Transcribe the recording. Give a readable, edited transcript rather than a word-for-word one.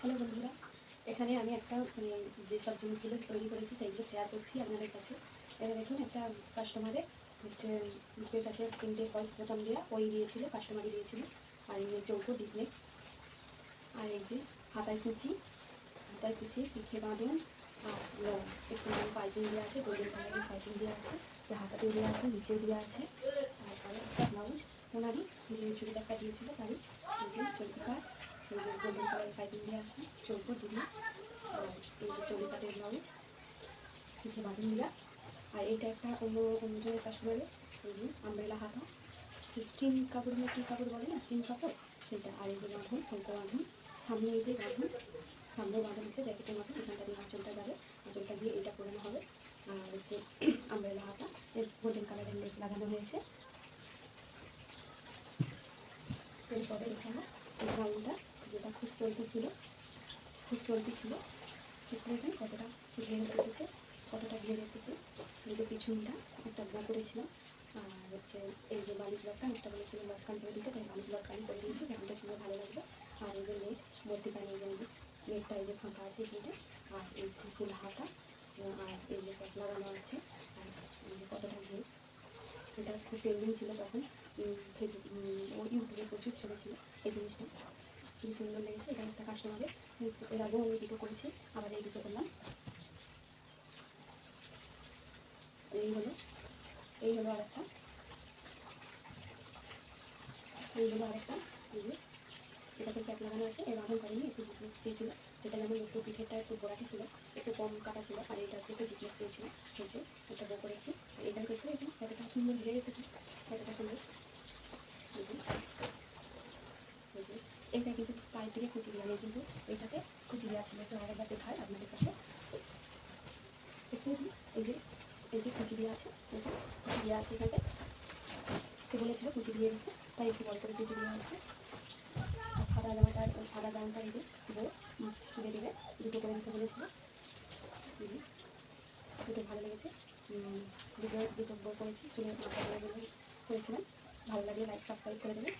Hello বন্ধুরা, এখানে আমি একটা যেসব জিনিসগুলো তৈরি করেছি সেইগুলো শেয়ার করছি আপনাদের কাছে। এখানে দেখুন একটা কাস্টমারের হচ্ছে বুকের কাছে 3টে ফলস বোতাম দেওয়া ওই দিয়েছিল, কাস্টমারই দিয়েছিল। আর এই যে চৌকো ডিপনে, আর এই যে হাতায় কুচি, পিঠে বাঁধন, আর একটু পাইপিং দেওয়া আছে, গোল্ডেন কালারের পাইপিং দেওয়া আছে, তো হাতাতেও দেওয়া আছে, নিচেও দেওয়া আছে। আর একটা ব্লাউজ ওনারই যে চুড়িদারটা দিয়েছিল তারই চৌকিকার গোল্ডেন কালারের পাইপিং দেওয়া আছে, চৌকো দিদি। আর এই যে চৌকিকাটের ব্লাউজ পিঠে বাঁধন দেওয়া। আর এটা একটা অন্যজনের কাস্টমারের এই যে আমব্রেলা হাতা, স্টিম কাপড় না কি কাপড় বলে না, স্টিম কাপড় সেটা। আর এই যে বাঁধন, হালকা বাঁধন, সামনে এই যে বাঁধন, সামনেও বাঁধন হচ্ছে জ্যাকেটের মতো, এখানটা দিয়ে আঁচলটা যাবে, আঁচলটা দিয়ে এটা পরানো হবে। আর হচ্ছে আমব্রেলা হাতা, গোল্ডেন কালারের লেস লাগানো হয়েছে। এরপরে এখানে এই গাউনটা যেটা খুব চলতি ছিল, ঠিক করেছেন কতটা ঘেরে এসেছে, এই যে পিছনটা একটা বো করেছিলাম। আর হচ্ছে এই যে বালিশ লটকান, একটা বলেছিলাম লটকান করে দিতে, তাই বালিশ লটকান করে দিয়েছি, গানটা শুনে ভালো লাগবে। আর এই যে নেট মধ্যিখানে এই যে নেটটা এই যে ফাঁকা আছে এখানে, আর এই ফুল হাতা, আর এই যে কট লাগানো আছে। আর এই যে কতটা ঘের, এটা খুব ট্রেন্ডিং ছিল তখন, ইউটিউবে প্রচুর ছেড়েছিল এই জিনিসটা, খুবই সুন্দর লেগেছে। এটা একটা কাস্টমারের, এর আগেও আমি দুটো করেছি, আবার এই দুটো করলাম। এই হলো আরেকটা, এই যে এটাতে ক্যাপ লাগানো আছে। এর বাঁধন করেনি, একটু ডিটেলস চেয়েছিল, যেটা যেমন একটু পিঠেরটা একটু গোড়াটি ছিল, একটু কম কাটা ছিল। আর এটা হচ্ছে একটু ডিটেলস চেয়েছিল, হয়েছে একটা বো করেছি। এটা দেখতে এই যে কতটা সুন্দর ঘিরে এসেছে, কতটা সুন্দর। এই যে এইটা কিন্তু পায়ের দিকে কুচি দেওয়া নেই, কিন্তু এইটাতে কুচি দেওয়া ছিল। একটু আলাদা দেখায় আপনাদের কাছে, একটু এই যে কুচি দেওয়া আছে, এই যে কুচি দেওয়া আছে এখানে, সে বলেছিল কুচি দিয়ে দিতে, তাই একটু বড় করে কুচি দেওয়া আছে। আর সাদা জামাটা এই যে চুলে দেবে, দুটো করে দিতে বলেছিল। দুটো ভালো লেগেছে, দুটো বই করেছি, চুলে মাথা করেছিলাম। ভালো লাগলে লাইক সাবস্ক্রাইব করে দেবেন।